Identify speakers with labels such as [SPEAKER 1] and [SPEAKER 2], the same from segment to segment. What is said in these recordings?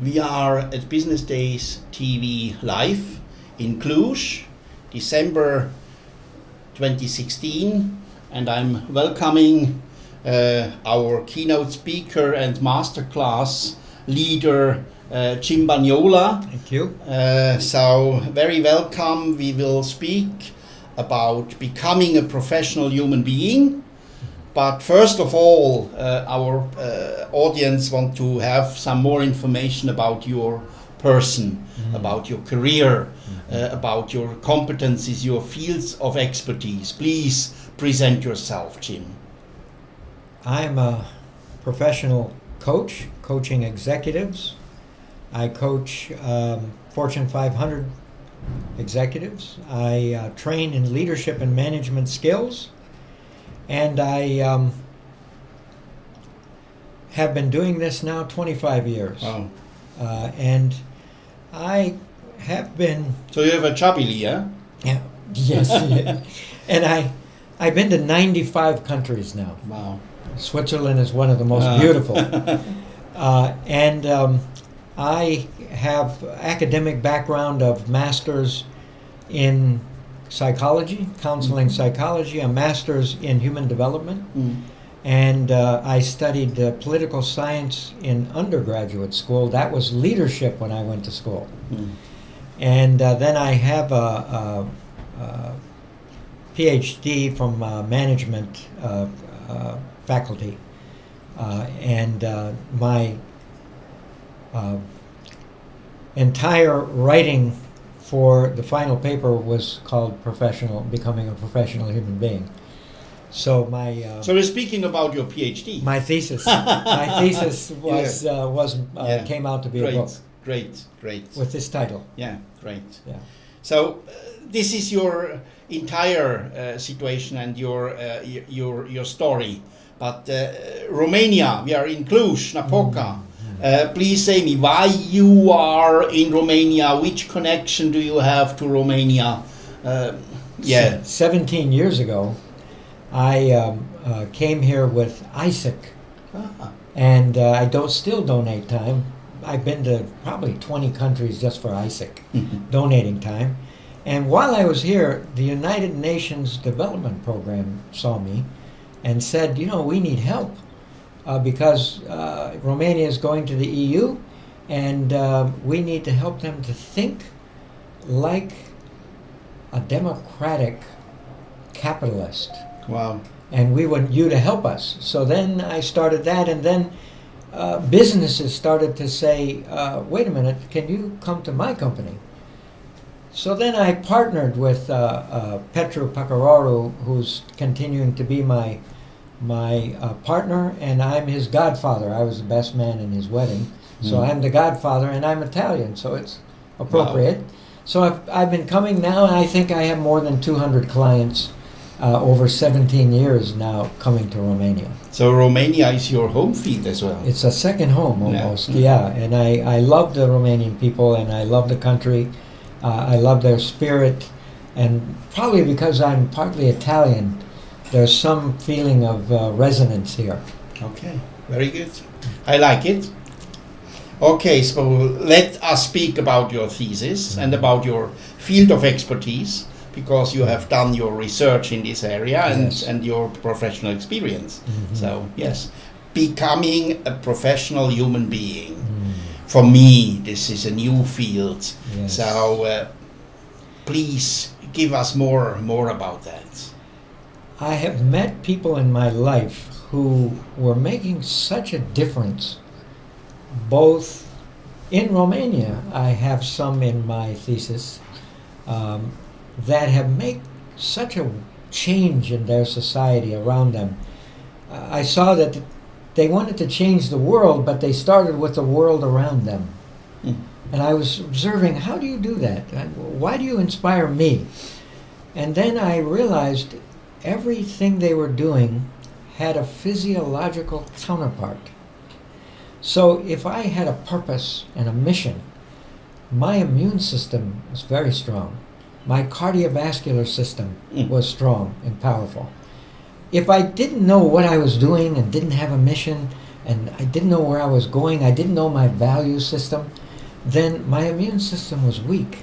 [SPEAKER 1] We are at Business Days TV live in Cluj, December 2016, and I'm welcoming our keynote speaker and masterclass leader, Jim Bagnola.
[SPEAKER 2] Thank you.
[SPEAKER 1] So very welcome. We will speak about becoming a professional human being. But first of all, our audience want to have some more information about your person, about your career, about your competencies, your fields of expertise. Please present yourself, Jim.
[SPEAKER 2] I'm a professional coach, coaching executives. I coach Fortune 500 executives. I train in leadership and management skills. And I have been doing this now 25 years.
[SPEAKER 1] Wow.
[SPEAKER 2] And I have been...
[SPEAKER 1] So you have a Chabili, yeah?
[SPEAKER 2] Yeah, yes. And I've been to 95 countries now.
[SPEAKER 1] Wow.
[SPEAKER 2] Switzerland is one of the most beautiful. And I have academic background of masters in psychology, counseling psychology, a master's in human development, and I studied political science in undergraduate school. That was leadership when I went to school. And then I have a PhD from management faculty, and my entire writing for the final paper was called Becoming a Professional Human Being. So my
[SPEAKER 1] So we're speaking about your PhD.
[SPEAKER 2] my thesis was came out to be
[SPEAKER 1] great,
[SPEAKER 2] a book
[SPEAKER 1] great.
[SPEAKER 2] with this title.
[SPEAKER 1] Yeah, great.
[SPEAKER 2] Yeah.
[SPEAKER 1] So this is your entire situation and your story. But Romania, we are in Cluj, Napoca. Please say me why you are in Romania. Which connection do you have to Romania?
[SPEAKER 2] 17 years ago, I came here with Isaac, and I still donate time. I've been to probably 20 countries just for Isaac, donating time. And while I was here, the United Nations Development Program saw me and said, you know, we need help. Because Romania is going to the EU, and we need to help them to think like a democratic capitalist.
[SPEAKER 1] Wow.
[SPEAKER 2] And we want you to help us. So then I started that, and then businesses started to say, wait a minute, can you come to my company? So then I partnered with Petru Păcăraru, who's continuing to be my partner, and I'm his godfather. I was the best man in his wedding, so I'm the godfather, and I'm Italian, so it's appropriate. Wow. So I've been coming now, and I think I have more than 200 clients over 17 years now coming to Romania.
[SPEAKER 1] So Romania is your home field as well?
[SPEAKER 2] It's a second home almost, yeah. And I love the Romanian people, and I love the country. I love their spirit, and probably because I'm partly Italian, there's some feeling of resonance here.
[SPEAKER 1] Okay, very good. I like it. Okay, so let us speak about your thesis and about your field of expertise, because you have done your research in this area and your professional experience. So, yes, becoming a professional human being. For me, this is a new field. Yes. So, please give us more about that.
[SPEAKER 2] I have met people in my life who were making such a difference, both in Romania. I have some in my thesis that have made such a change in their society around them. I saw that they wanted to change the world, but they started with the world around them. And I was observing, how do you do that? Why do you inspire me? And then I realized everything they were doing had a physiological counterpart. So if I had a purpose and a mission, my immune system was very strong. My cardiovascular system was strong and powerful. If I didn't know what I was doing and didn't have a mission, and I didn't know where I was going, I didn't know my value system, then my immune system was weak.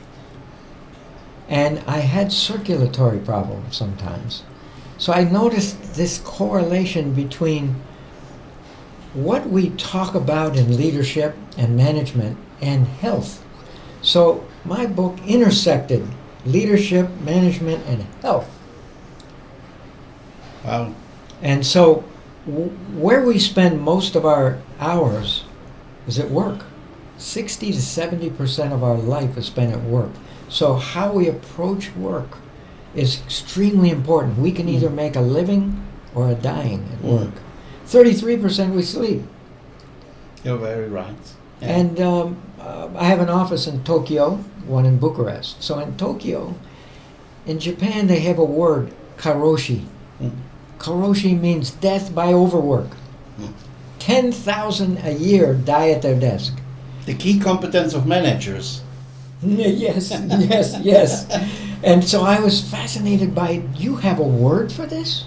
[SPEAKER 2] And I had circulatory problems sometimes. So I noticed this correlation between what we talk about in leadership and management and health. So my book intersected leadership, management, and health.
[SPEAKER 1] Wow.
[SPEAKER 2] And so where we spend most of our hours is at work. 60 to 70% of our life is spent at work. So how we approach work is extremely important. We can either make a living or a dying at work. 33% we sleep.
[SPEAKER 1] You're very right. Yeah.
[SPEAKER 2] And I have an office in Tokyo, one in Bucharest. So in Tokyo, in Japan, they have a word, karoshi. Karoshi means death by overwork. 10,000 a year die at their desk.
[SPEAKER 1] The key competence of managers.
[SPEAKER 2] Yes, yes, yes. And so I was fascinated by, you have a word for this?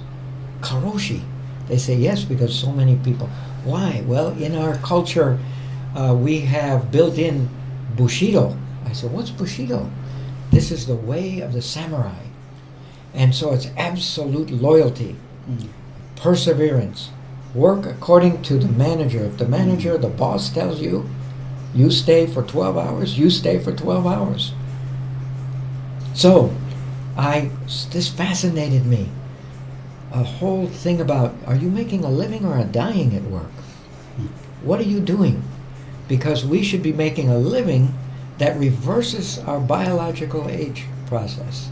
[SPEAKER 2] Karoshi. They say yes, because so many people. Why? Well, in our culture, we have built in Bushido. I said, what's Bushido? This is the way of the samurai. And so it's absolute loyalty, perseverance, work according to the manager. If the manager, the boss tells you, you stay for 12 hours, you stay for 12 hours. So, this fascinated me. A whole thing about, are you making a living or a dying at work? What are you doing? Because we should be making a living that reverses our biological age process.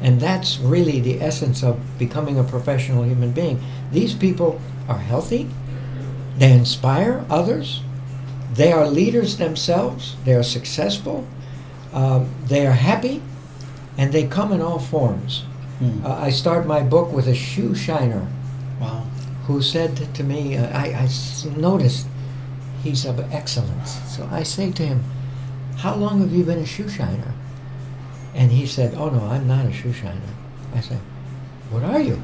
[SPEAKER 2] And that's really the essence of becoming a professional human being. These people are healthy, they inspire others, they are leaders themselves, they are successful, they are happy, and they come in all forms. I start my book with a shoe shiner.
[SPEAKER 1] Wow.
[SPEAKER 2] Who said to me, I noticed he's of excellence. So I say to him, how long have you been a shoe shiner? And he said, oh no, I'm not a shoe shiner. I said, what are you?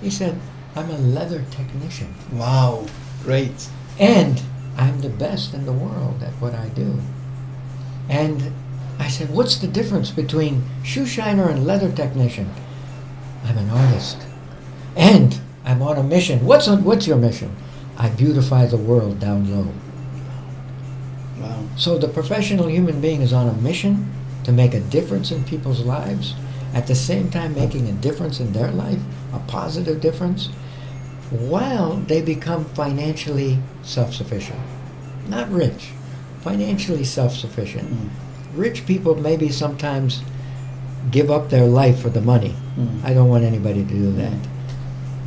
[SPEAKER 2] He said, I'm a leather technician.
[SPEAKER 1] Wow. Great.
[SPEAKER 2] And I'm the best in the world at what I do. And I said, what's the difference between shoe shiner and leather technician? I'm an artist. And I'm on a mission. What's your mission? I beautify the world down low.
[SPEAKER 1] Wow.
[SPEAKER 2] So the professional human being is on a mission to make a difference in people's lives, at the same time making a difference in their life, a positive difference, while they become financially self-sufficient. Not rich, financially self-sufficient. Rich people maybe sometimes give up their life for the money. I don't want anybody to do that.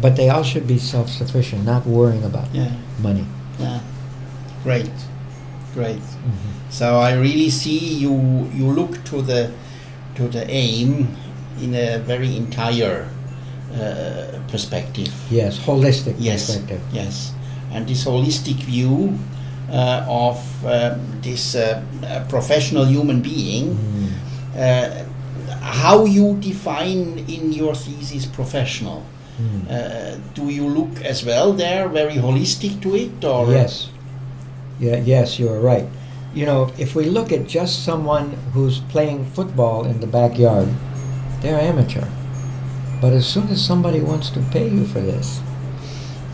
[SPEAKER 2] But they all should be self-sufficient, not worrying about money.
[SPEAKER 1] Yeah. Great. Great. So I really see you look to the aim in a very entire perspective.
[SPEAKER 2] Yes, holistic perspective.
[SPEAKER 1] Yes. And this holistic view of this professional human being, how you define in your thesis professional? Do you look as well there very holistic to it, or?
[SPEAKER 2] Yes. Yes, you are right. You know, if we look at just someone who's playing football in the backyard, they're amateur. But as soon as somebody wants to pay you for this,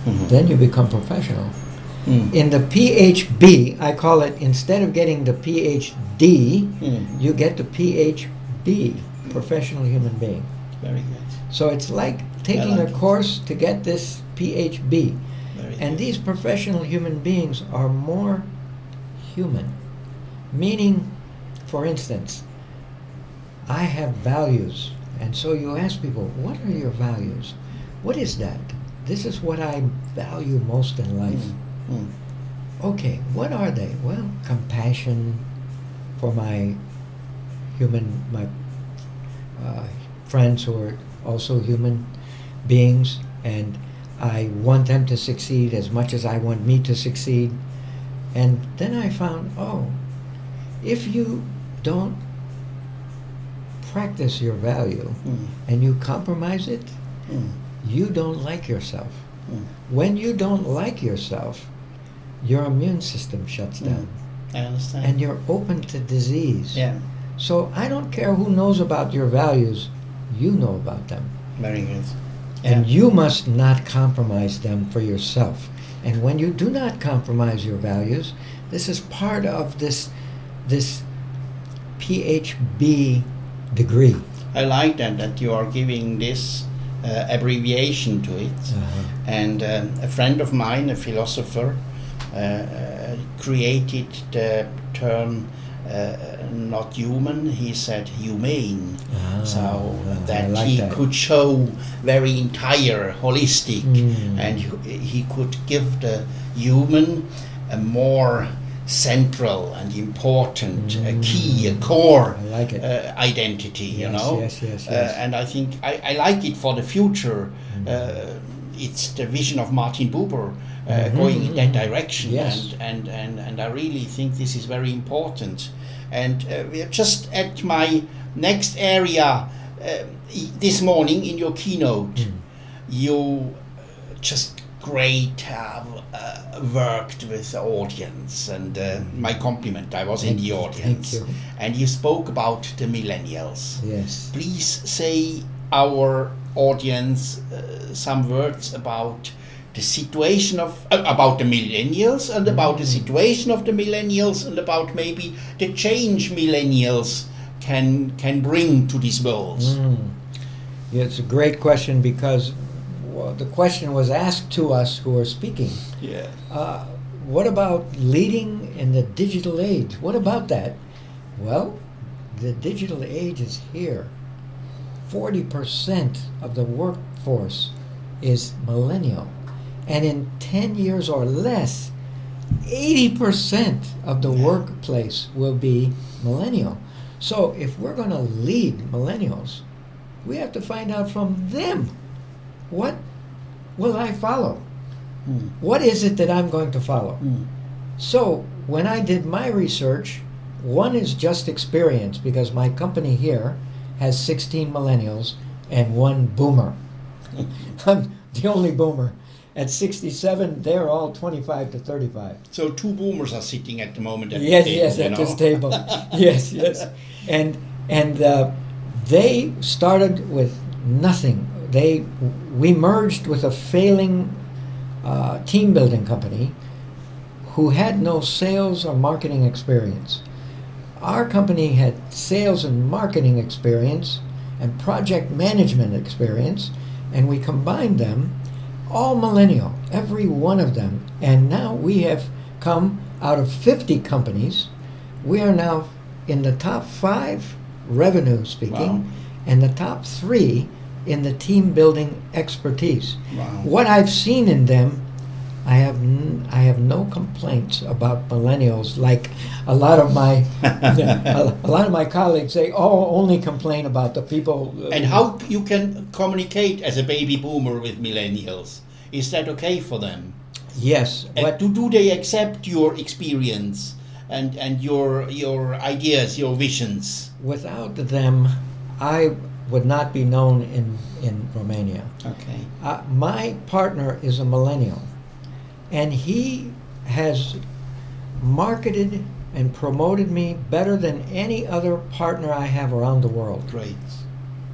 [SPEAKER 2] then you become professional. In the PhD, I call it, instead of getting the PhD, you get the PhB, professional human being.
[SPEAKER 1] Very good.
[SPEAKER 2] So it's like taking a course to get this PhB. And these professional human beings are more human. Meaning, for instance, I have values. And so you ask people, what are your values? What is that? This is what I value most in life. Okay, what are they? Well, compassion for my friends who are also human beings, and I want them to succeed as much as I want me to succeed. And then I found, if you don't practice your value and you compromise it, you don't like yourself. When you don't like yourself, your immune system shuts down.
[SPEAKER 1] I understand.
[SPEAKER 2] And you're open to disease.
[SPEAKER 1] Yeah,
[SPEAKER 2] So I don't care who knows about your values, you know about them.
[SPEAKER 1] very good.
[SPEAKER 2] And you must not compromise them for yourself. And when you do not compromise your values, this is part of this PhD degree.
[SPEAKER 1] I like that you are giving this abbreviation to it. And a friend of mine, a philosopher, created the term not human, he said humane. So that
[SPEAKER 2] like
[SPEAKER 1] he
[SPEAKER 2] that.
[SPEAKER 1] could show very entire, holistic, and he could give the human a more central and important key, a core
[SPEAKER 2] I like it.
[SPEAKER 1] identity, you
[SPEAKER 2] Yes,
[SPEAKER 1] know.
[SPEAKER 2] yes.
[SPEAKER 1] And I think I like it for the future. It's the vision of Martin Buber going in that direction,
[SPEAKER 2] Yes.
[SPEAKER 1] and I really think this is very important. And we are just at my next area this morning in your keynote. You just great have worked with the audience, and my compliment, I was in the audience.
[SPEAKER 2] Thank you.
[SPEAKER 1] And you spoke about the millennials.
[SPEAKER 2] Yes.
[SPEAKER 1] Please say our audience some words about the situation of about the millennials, and about the situation of the millennials, and about maybe the change millennials can bring to this world.
[SPEAKER 2] Yeah, it's a great question because the question was asked to us who are speaking.
[SPEAKER 1] Yeah.
[SPEAKER 2] What about leading in the digital age? What about that? Well, the digital age is here. 40% of the workforce is millennial. And in 10 years or less, 80% of the workplace will be millennial. So if we're going to lead millennials, we have to find out from them, what will I follow? What is it that I'm going to follow? So when I did my research, one is just experience, because my company here has 16 millennials and one boomer. I'm the only boomer. At 67, they're all 25 to 35.
[SPEAKER 1] So two boomers are sitting at the moment at the
[SPEAKER 2] Yes,
[SPEAKER 1] table,
[SPEAKER 2] yes,
[SPEAKER 1] you
[SPEAKER 2] at
[SPEAKER 1] know?
[SPEAKER 2] this table. Yes. And they started with nothing. We merged with a failing team building company who had no sales or marketing experience. Our company had sales and marketing experience and project management experience, and we combined them, all millennial, every one of them. And now we have come out of 50 companies. We are now in the top 5 revenue speaking,
[SPEAKER 1] Wow.
[SPEAKER 2] and the top 3 in the team building expertise.
[SPEAKER 1] Wow.
[SPEAKER 2] What I've seen in them, I have no complaints about millennials. Like a lot of my colleagues say, only complain about the people.
[SPEAKER 1] And how you can communicate as a baby boomer with millennials? Is that okay for them?
[SPEAKER 2] Yes,
[SPEAKER 1] And
[SPEAKER 2] but
[SPEAKER 1] do they accept your experience and your ideas, your visions?
[SPEAKER 2] without them, I would not be known in Romania.
[SPEAKER 1] Okay.
[SPEAKER 2] My partner is a millennial, and he has marketed and promoted me better than any other partner I have around the world.
[SPEAKER 1] Great.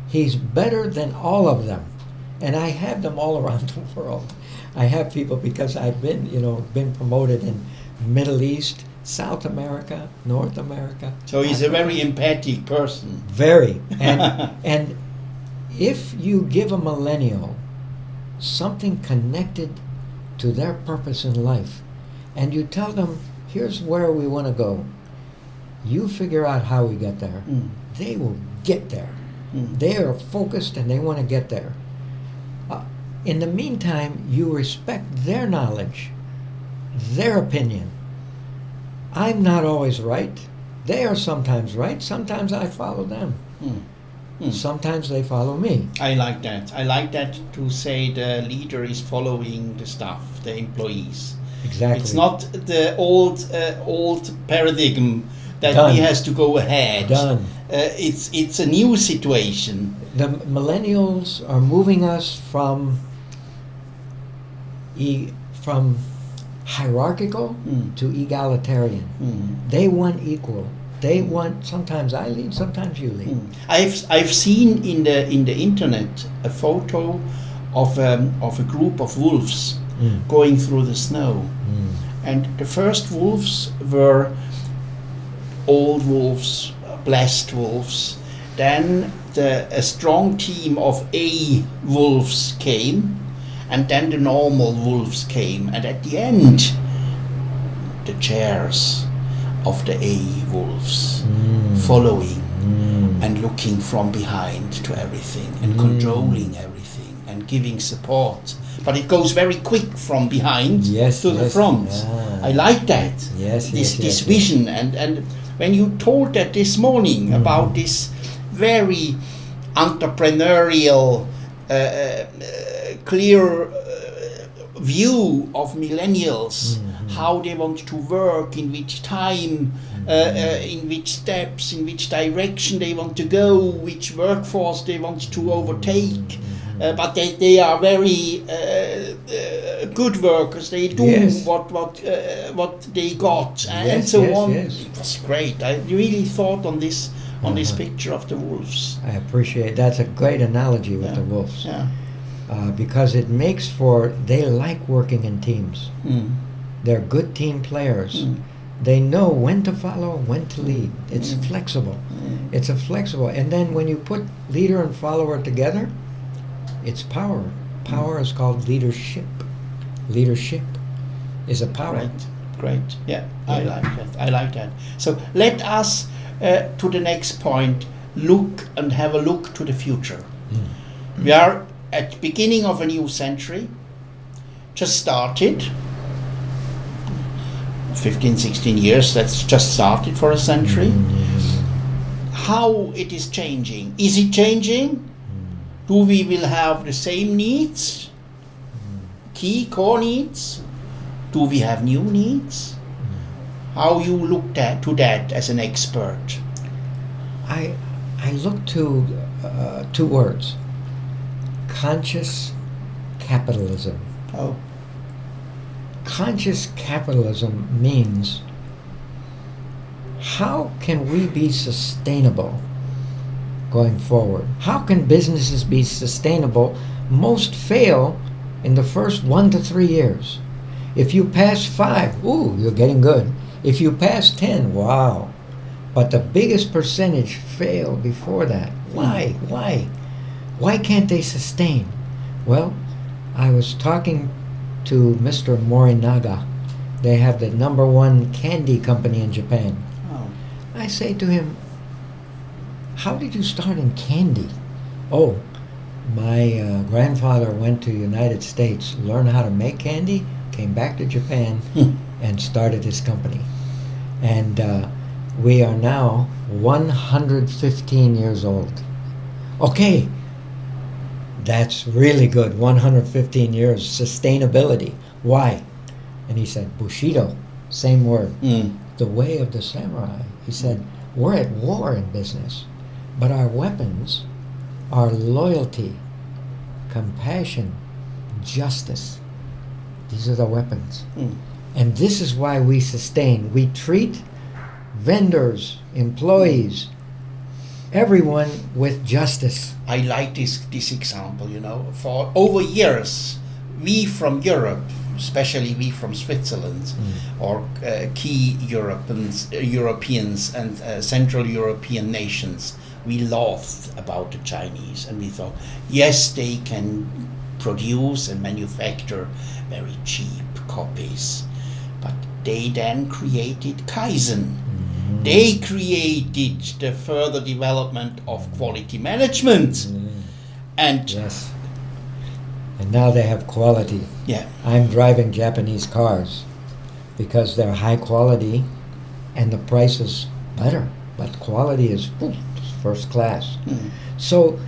[SPEAKER 2] He's better than all of them, and I have them all around the world. I have people because I've been promoted in Middle East, South America, North America.
[SPEAKER 1] So he's a
[SPEAKER 2] Africa.
[SPEAKER 1] very empathic person.
[SPEAKER 2] Very. And if you give a millennial something connected to their purpose in life, and you tell them, here's where we want to go, you figure out how we get there. They will get there. They are focused and they want to get there. In the meantime, you respect their knowledge, their opinion. I'm not always right. They are sometimes right. Sometimes I follow them. Sometimes they follow me.
[SPEAKER 1] I like that. I like that to say the leader is following the staff, the employees.
[SPEAKER 2] Exactly.
[SPEAKER 1] It's not the old paradigm that
[SPEAKER 2] Done.
[SPEAKER 1] he has to go ahead.
[SPEAKER 2] Done.
[SPEAKER 1] It's a new situation.
[SPEAKER 2] The millennials are moving us from from hierarchical to egalitarian. They want equal. They want, sometimes I lead, sometimes you lead.
[SPEAKER 1] I've seen in the internet a photo of a group of wolves going through the snow, and the first wolves were old wolves, blessed wolves. Then a strong team of A wolves came, and then the normal wolves came, and at the end, the chairs of the A wolves following and looking from behind to everything and controlling everything and giving support. But it goes very quick from behind to the front. I like that. This vision. And when you told that this morning about this very entrepreneurial, clear view of millennials, how they want to work, in which time, in which steps, in which direction they want to go, which workforce they want to overtake. But they are very good workers. They do what they got, and so on. It was great. I really thought on this picture of the wolves.
[SPEAKER 2] I appreciate that's a great analogy with the wolves. Because it makes for, they like working in teams. They're good team players. They know when to follow, when to lead. It's flexible. It's a flexible. And then when you put leader and follower together, it's power. Power is called leadership. Leadership is a power.
[SPEAKER 1] Great. Yeah, I like that. So let us, to the next point, have a look to the future. We are at the beginning of a new century, just started, 15, 16 years, that's just started for a century. How it is changing? Is it changing? Do we will have the same needs, key core needs? Do we have new needs? How you look to that as an expert?
[SPEAKER 2] I look to two words: conscious capitalism. Conscious capitalism means, how can we be sustainable going forward? How can businesses be sustainable? Most fail in the first 1 to 3 years. If you pass 5, you're getting good. If you pass 10, wow. But the biggest percentage fail before that. Why? Why can't they sustain? Well, I was talking to Mr. Morinaga. They have the #1 candy company in Japan. I say to him, how did you start in candy? My grandfather went to the United States, learned how to make candy, came back to Japan, and started his company. And we are now 115 years old. Okay, that's really good, 115 years, sustainability. Why? And he said, Bushido, same word, the way of the samurai. He said, we're at war in business, but our weapons are loyalty, compassion, justice. These are the weapons. And this is why we sustain. We treat vendors, employees, everyone with justice.
[SPEAKER 1] I like this example, for over years, we from Europe, especially we from Switzerland, or key Europeans and Central European nations, we laughed about the Chinese, and we thought, yes, they can produce and manufacture very cheap copies, but they then created Kaizen. They created the further development of quality management. And
[SPEAKER 2] yes. And now they have quality.
[SPEAKER 1] Yeah.
[SPEAKER 2] I'm driving Japanese cars because they're high quality and the price is better, but quality is first class. So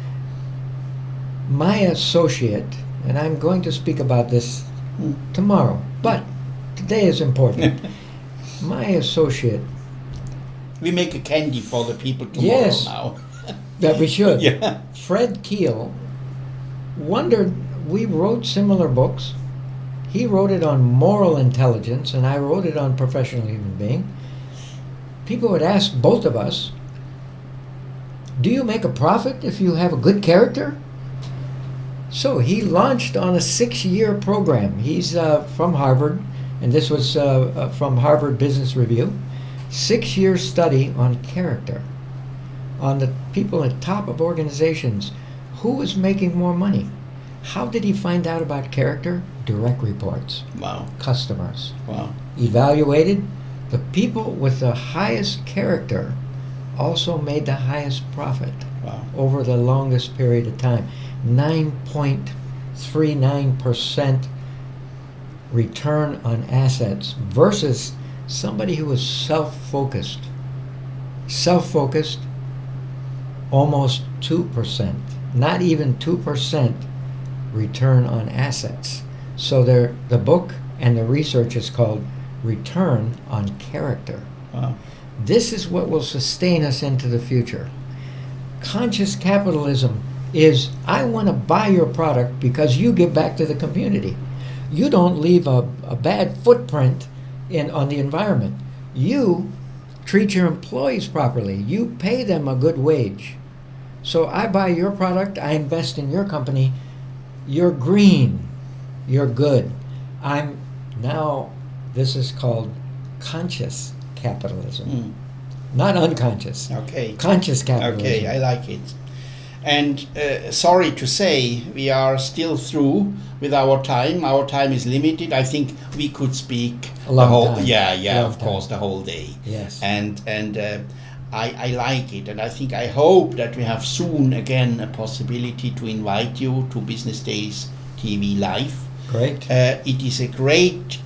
[SPEAKER 2] my associate, and I'm going to speak about this tomorrow, but today is important. My associate.
[SPEAKER 1] We make a candy for the people tomorrow now.
[SPEAKER 2] That we should.
[SPEAKER 1] Yeah.
[SPEAKER 2] Fred Keel wondered, we wrote similar books. He wrote it on moral intelligence, and I wrote it on professional human being. People would ask both of us, do you make a profit if you have a good character? So he launched on a 6-year program. He's from Harvard, and this was from Harvard Business Review. 6-year study on character, on the people at top of organizations. Who was making more money? How did he find out about character? Direct reports.
[SPEAKER 1] Wow.
[SPEAKER 2] Customers.
[SPEAKER 1] Wow.
[SPEAKER 2] Evaluated. The people with the highest character also made the highest profit.
[SPEAKER 1] Wow.
[SPEAKER 2] Over the longest period of time. 9.39% return on assets versus somebody who was self-focused. Self-focused, almost 2%. Not even 2% return on assets. So the book and the research is called Return on Character.
[SPEAKER 1] Wow.
[SPEAKER 2] This is what will sustain us into the future. Conscious capitalism is, I want to buy your product because you give back to the community. You don't leave a bad footprint on the environment. You treat your employees properly. You pay them a good wage. So I buy your product, I invest in your company. You're green. You're good. This is called conscious capitalism. Not unconscious.
[SPEAKER 1] Okay.
[SPEAKER 2] Conscious capitalism.
[SPEAKER 1] Okay, I like it. And sorry to say, we are still through with our time. Our time is limited. I think we could speak
[SPEAKER 2] A long
[SPEAKER 1] the whole
[SPEAKER 2] time.
[SPEAKER 1] yeah,
[SPEAKER 2] Long
[SPEAKER 1] of course, the whole day.
[SPEAKER 2] Yes.
[SPEAKER 1] And I like it, and I think I hope that we have soon again a possibility to invite you to Business Days TV Live.
[SPEAKER 2] Great.
[SPEAKER 1] It is a great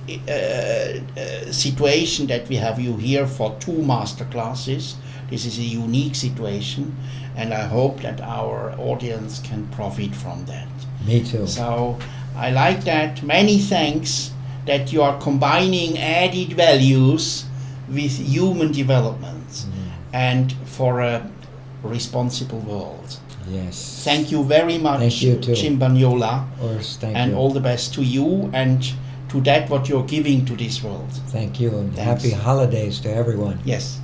[SPEAKER 1] situation that we have you here for 2 master classes. This is a unique situation, and I hope that our audience can profit from that.
[SPEAKER 2] Me too.
[SPEAKER 1] So I like that. Many thanks that you are combining added values with human development and for a responsible world.
[SPEAKER 2] Yes.
[SPEAKER 1] Thank you very much,
[SPEAKER 2] Thank you too.
[SPEAKER 1] Jim Bagnola,
[SPEAKER 2] Thank
[SPEAKER 1] and
[SPEAKER 2] you.
[SPEAKER 1] all the best to you and to that what you're giving to this world.
[SPEAKER 2] Thank you, and
[SPEAKER 1] Thanks.
[SPEAKER 2] happy holidays to everyone.
[SPEAKER 1] Yes.